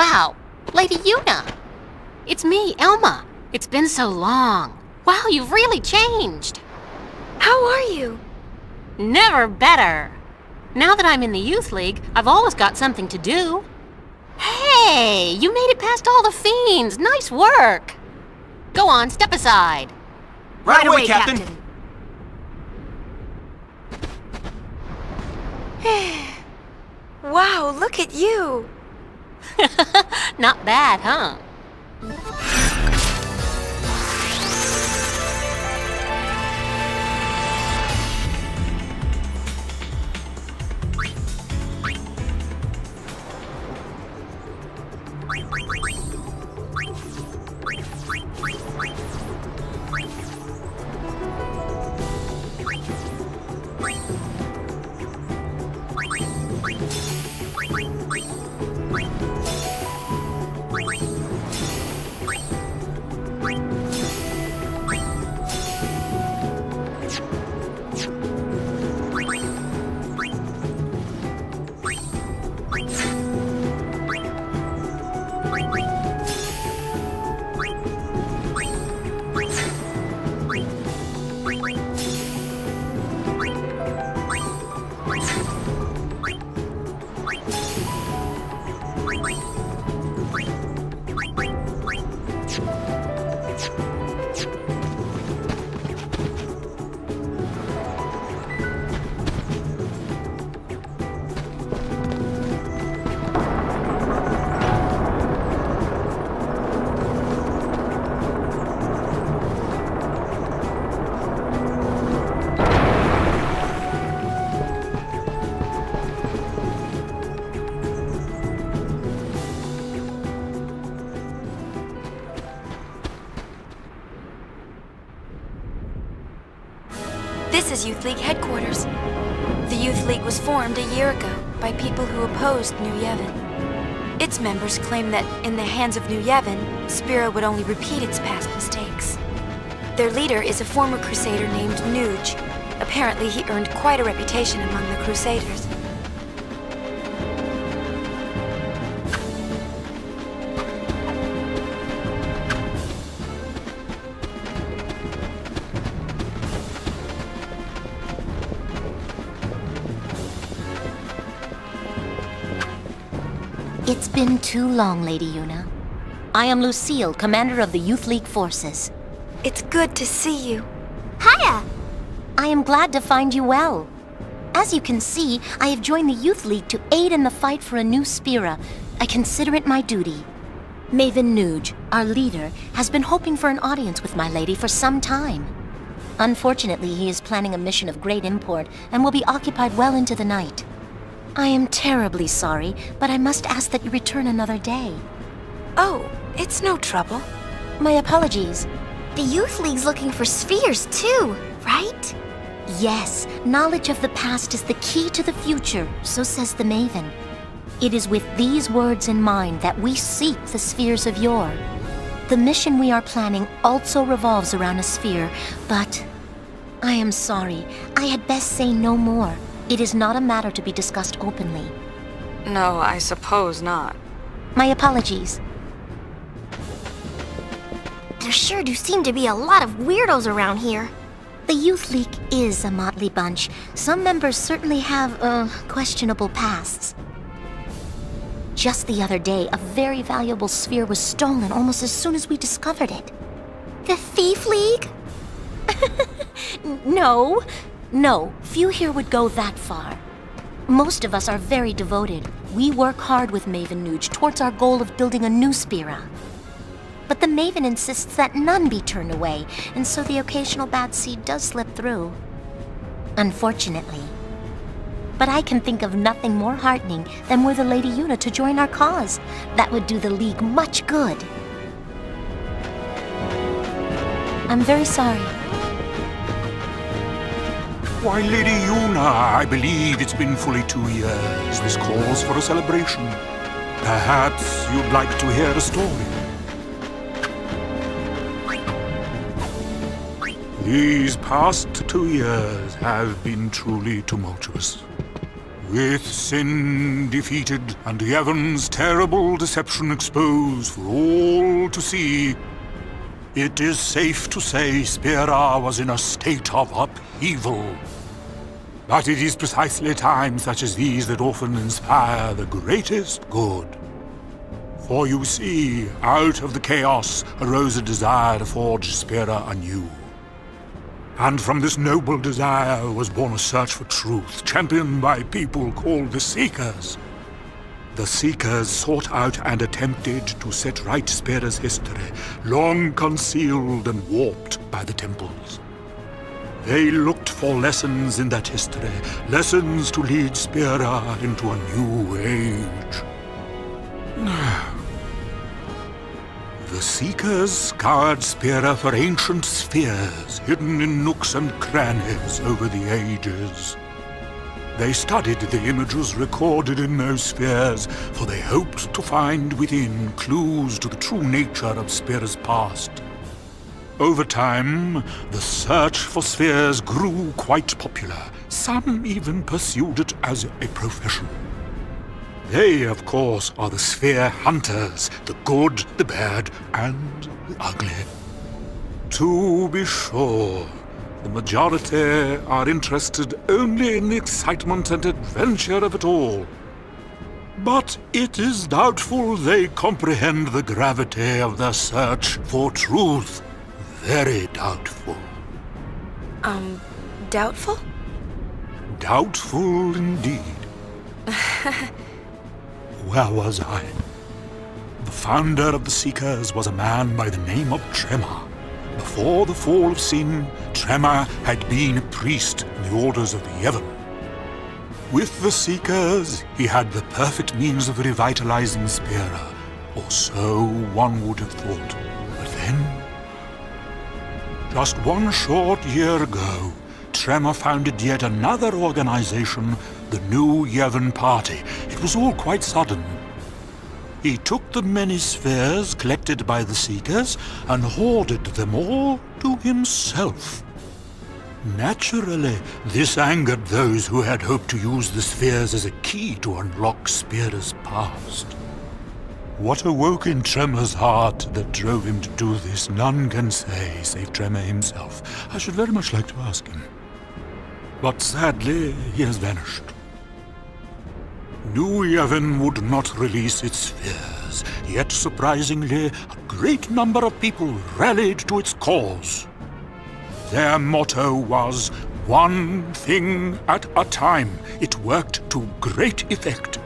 Wow, Lady Yuna! It's me, Elma. It's been so long. Wow, you've really changed. How are you? Never better. Now that I'm in the Youth League, I've always got something to do. Hey, you made it past all the fiends. Nice work. Go on, step aside. Right away, Captain. Wow, look at you. Not bad, huh? This is Youth League headquarters. The Youth League was formed a year ago by people who opposed New Yevon. Its members claim that in the hands of New Yevon, Spira would only repeat its past mistakes. Their leader is a former Crusader named Nuge. Apparently, he earned quite a reputation among the Crusaders. It's been too long, Lady Yuna. I am Lucille, commander of the Youth League forces. It's good to see you. Hiya! I am glad to find you well. As you can see, I have joined the Youth League to aid in the fight for a new Spira. I consider it my duty. Maven Nuge, our leader, has been hoping for an audience with my lady for some time. Unfortunately, he is planning a mission of great import and will be occupied well into the night. I am terribly sorry, but I must ask that you return another day. Oh, it's no trouble. My apologies. The Youth League's looking for spheres too, right? Yes, knowledge of the past is the key to the future, so says the Maven. It is with these words in mind that we seek the spheres of yore. The mission we are planning also revolves around a sphere, but I am sorry, I had best say no more. It is not a matter to be discussed openly. No, I suppose not. My apologies. There sure do seem to be a lot of weirdos around here. The Youth League is a motley bunch. Some members certainly have, questionable pasts. Just the other day, a very valuable sphere was stolen almost as soon as we discovered it. The Thief League? No, few here would go that far. Most of us are very devoted. We work hard with Maven Nuge towards our goal of building a new Spira. But the Maven insists that none be turned away, and so the occasional bad seed does slip through. Unfortunately. But I can think of nothing more heartening than were the Lady Yuna to join our cause. That would do the League much good. I'm very sorry. Why, Lady Yuna, I believe it's been fully 2 years. This calls for a celebration. Perhaps you'd like to hear a story. These past 2 years have been truly tumultuous. With sin defeated and Yevon's terrible deception exposed for all to see, it is safe to say Spira was in a state of upheaval. But it is precisely times such as these that often inspire the greatest good. For you see, out of the chaos arose a desire to forge Spira anew. And from this noble desire was born a search for truth, championed by people called the Seekers. The Seekers sought out and attempted to set right Spira's history, long concealed and warped by the temples. They looked for lessons in that history, lessons to lead Spira into a new age. The Seekers scoured Spira for ancient spheres hidden in nooks and crannies over the ages. They studied the images recorded in those spheres, for they hoped to find within clues to the true nature of Spira's past. Over time, the search for spheres grew quite popular. Some even pursued it as a profession. They, of course, are the sphere hunters, the good, the bad, and the ugly. To be sure, the majority are interested only in the excitement and adventure of it all. But it is doubtful they comprehend the gravity of their search for truth. Very doubtful. Doubtful? Doubtful indeed. Where was I? The founder of the Seekers was a man by the name of Tremor. Before the fall of sin, Tremor had been a priest in the orders of the Yevon. With the Seekers, he had the perfect means of revitalizing Spira, or so one would have thought. But then, just one short year ago, Tremor founded yet another organization, the New Yevon Party. It was all quite sudden. He took the many spheres collected by the Seekers and hoarded them all to himself. Naturally, this angered those who had hoped to use the spheres as a key to unlock Spira's past. What awoke in Tremor's heart that drove him to do this, none can say, save Tremor himself. I should very much like to ask him. But sadly, he has vanished. New Yevon would not release its spheres, yet surprisingly, a great number of people rallied to its cause. Their motto was, one thing at a time. It worked to great effect.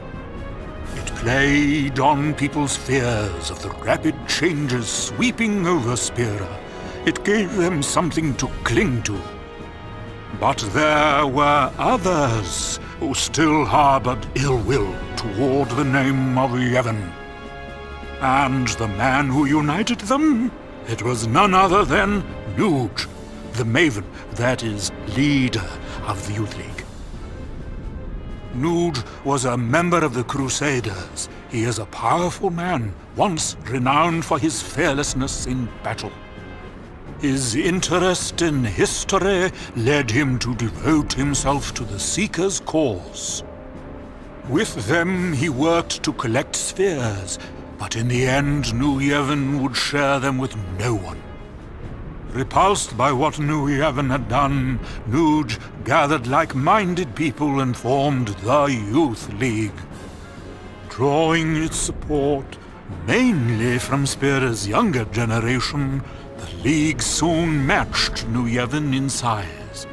It played on people's fears of the rapid changes sweeping over Spira. It gave them something to cling to. But there were others who still harbored ill will toward the name of Yevon. And the man who united them? It was none other than Nuge, the Maven, that is, leader of the Youth League. Nuge was a member of the Crusaders. He is a powerful man, once renowned for his fearlessness in battle. His interest in history led him to devote himself to the Seekers' cause. With them, he worked to collect spheres, but in the end, New Yevon would share them with no one. Repulsed by what New Yevon had done, Nuge gathered like-minded people and formed the Youth League. Drawing its support mainly from Spira's younger generation, the League soon matched New Yevon in size.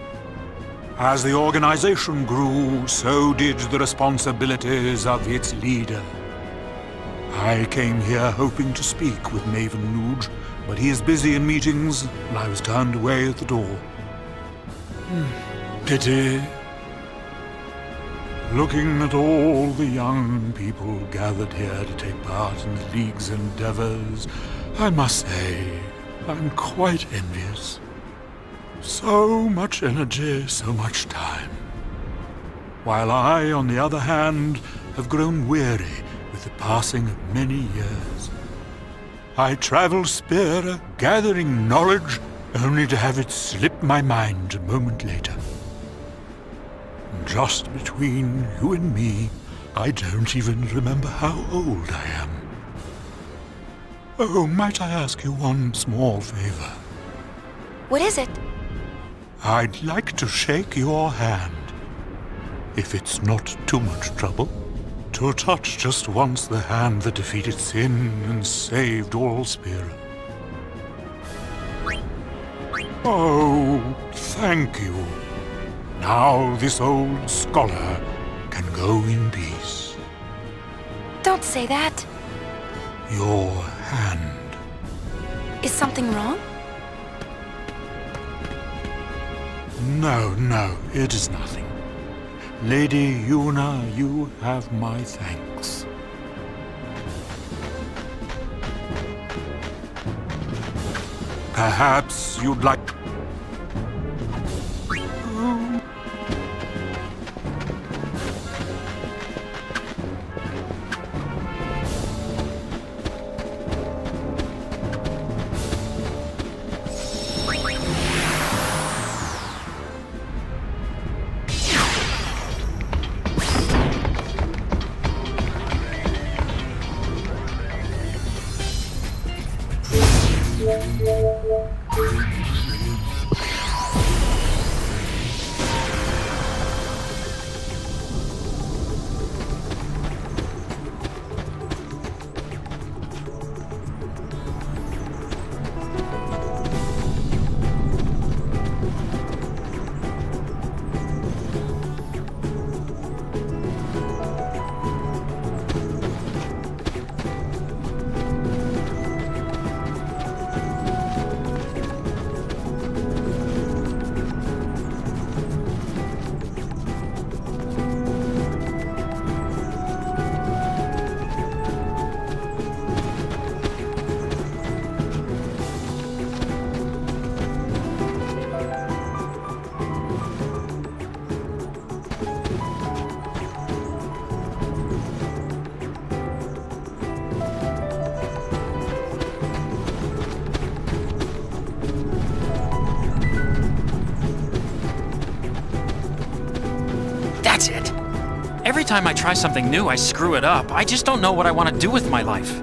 As the organization grew, so did the responsibilities of its leader. I came here hoping to speak with Maven Nuge, but he is busy in meetings, and I was turned away at the door. Pity. Looking at all the young people gathered here to take part in the League's endeavors, I must say, I'm quite envious. So much energy, so much time. While I, on the other hand, have grown weary with the passing of many years. I travel Spira, gathering knowledge, only to have it slip my mind a moment later. Just between you and me, I don't even remember how old I am. Oh, might I ask you one small favor? What is it? I'd like to shake your hand, if it's not too much trouble. To touch just once the hand that defeated sin and saved all Spira. Oh, thank you. Now this old scholar can go in peace. Don't say that. Your hand. Is something wrong? No, it is nothing. Lady Yuna, you have my thanks. Perhaps you'd like... That's it. Every time I try something new, I screw it up. I just don't know what I want to do with my life.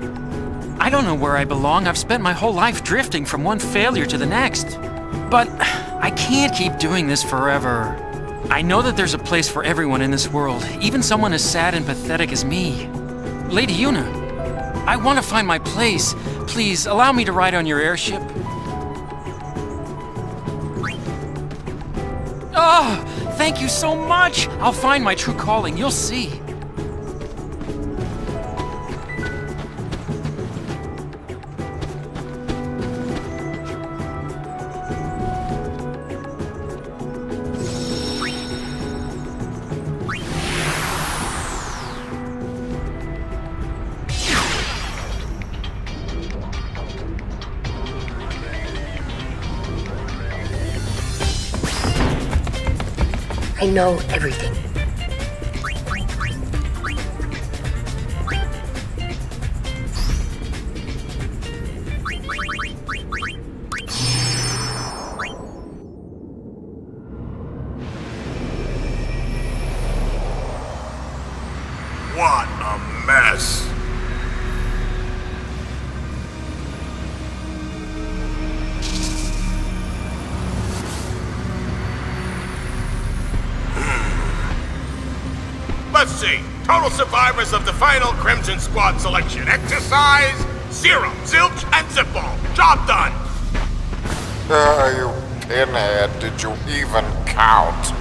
I don't know where I belong. I've spent my whole life drifting from one failure to the next. But I can't keep doing this forever. I know that there's a place for everyone in this world, even someone as sad and pathetic as me. Lady Yuna, I want to find my place. Please, allow me to ride on your airship. Oh, thank you so much! I'll find my true calling, you'll see. I know everything. What a mess! Let's see. Total survivors of the final Crimson Squad selection exercise: 0, zilch, and zipball. Job done. You pinhead, did you even count?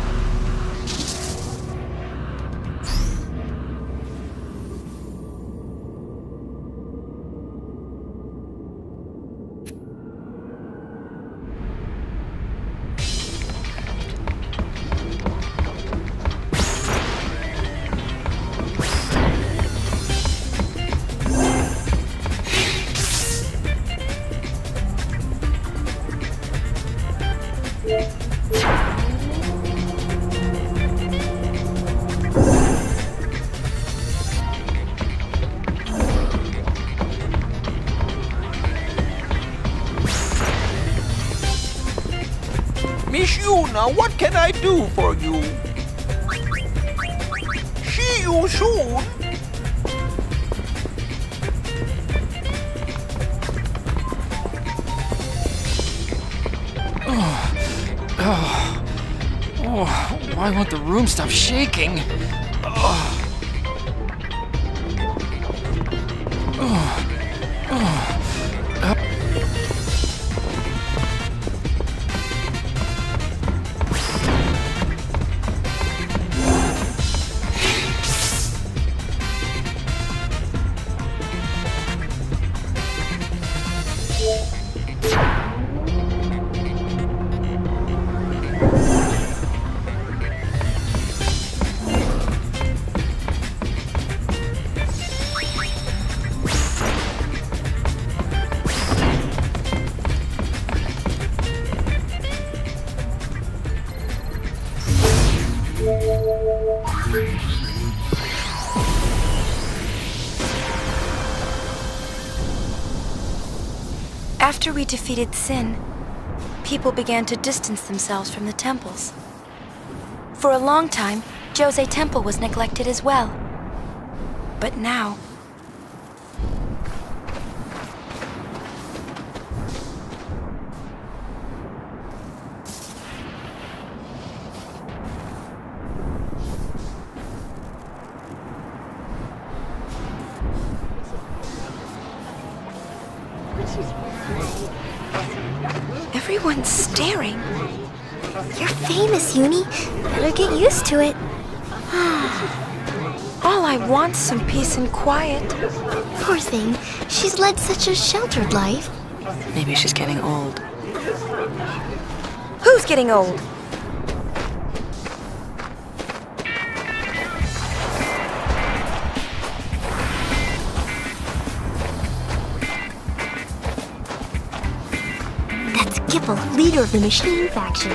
Miss Yuna, what can I do for you? you soon. Why won't the room stop shaking? After we defeated Sin, people began to distance themselves from the temples. For a long time, Jose Temple was neglected as well. But now... Everyone's staring. You're famous, Uni. Better get used to it. All I want's some peace and quiet. Poor thing. She's led such a sheltered life. Maybe she's getting old. Who's getting old? That's Gipple, leader of the Machine faction.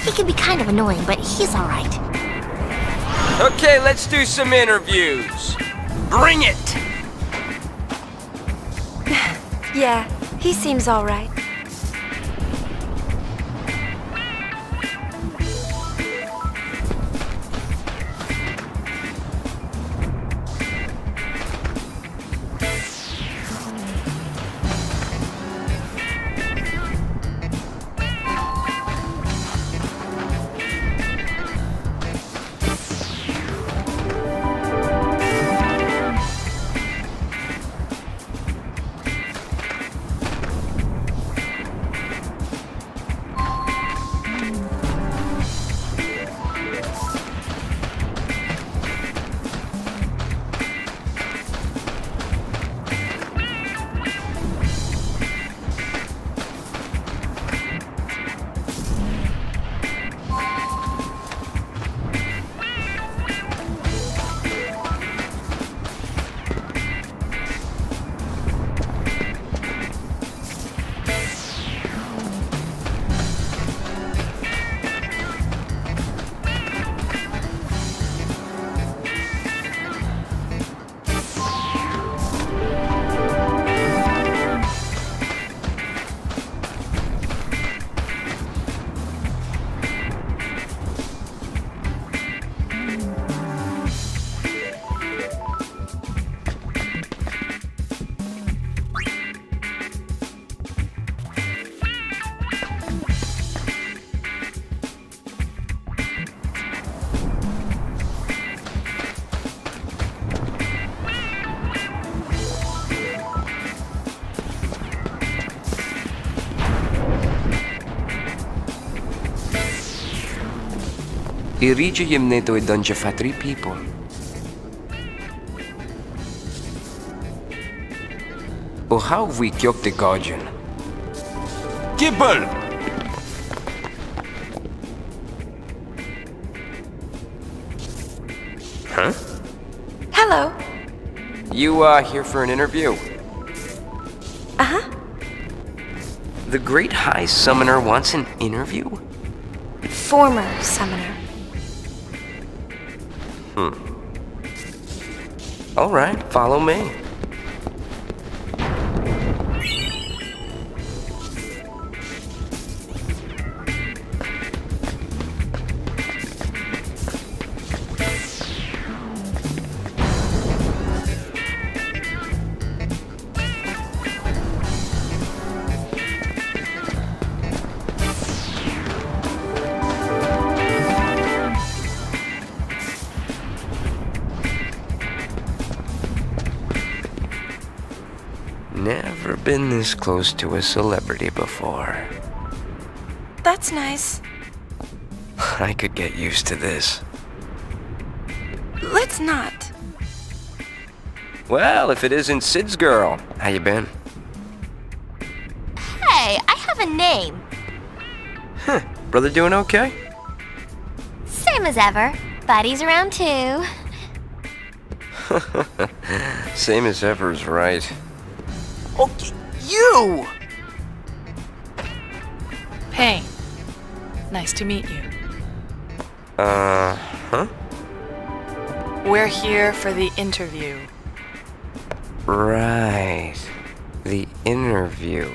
He can be kind of annoying, but he's alright. Okay, let's do some interviews. Bring it! Yeah, he seems all right. Irigium neto e dunja fa 3 people. O how we kjok the guardian? Gibble! Huh? Hello. You, here for an interview? Uh-huh. The Great High Summoner wants an interview? Former summoner. All right, follow me. Never been this close to a celebrity before. That's nice. I could get used to this. Let's not. Well, if it isn't Sid's girl, how you been? Hey, I have a name. Huh, brother doing okay? Same as ever. Buddy's around too. Same as ever is right. Okay, you! Hey, nice to meet you. Huh? We're here for the interview. Right. The interview.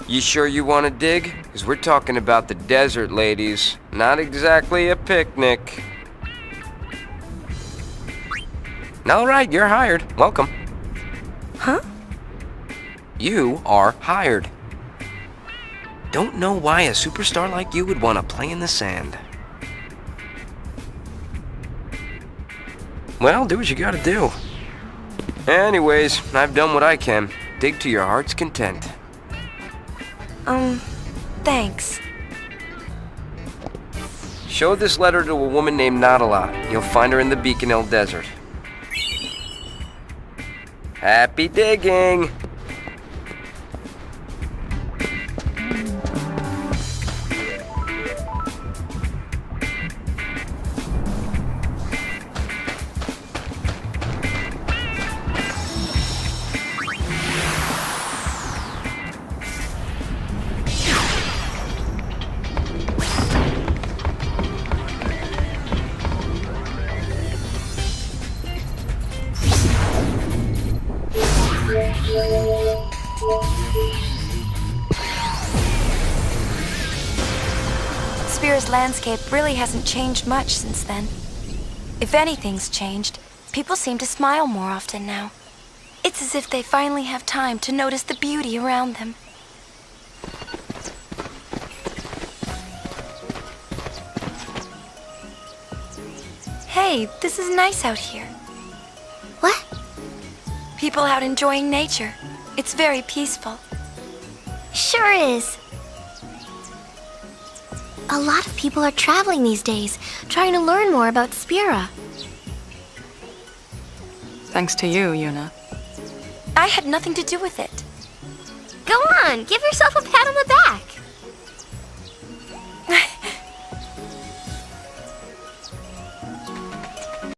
You sure you want to dig? Because we're talking about the desert, ladies. Not exactly a picnic. All right, you're hired. Welcome. Huh? You are hired. Don't know why a superstar like you would want to play in the sand. Well, do what you gotta do. Anyways, I've done what I can. Dig to your heart's content. Thanks. Show this letter to a woman named Nadala. You'll find her in the Beacon Hill Desert. Happy digging! Spira's landscape really hasn't changed much since then. If anything's changed, people seem to smile more often now. It's as if they finally have time to notice the beauty around them. Hey, this is nice out here. What? People out enjoying nature. It's very peaceful. Sure is. A lot of people are traveling these days, trying to learn more about Spira. Thanks to you, Yuna. I had nothing to do with it. Go on, give yourself a pat on the back.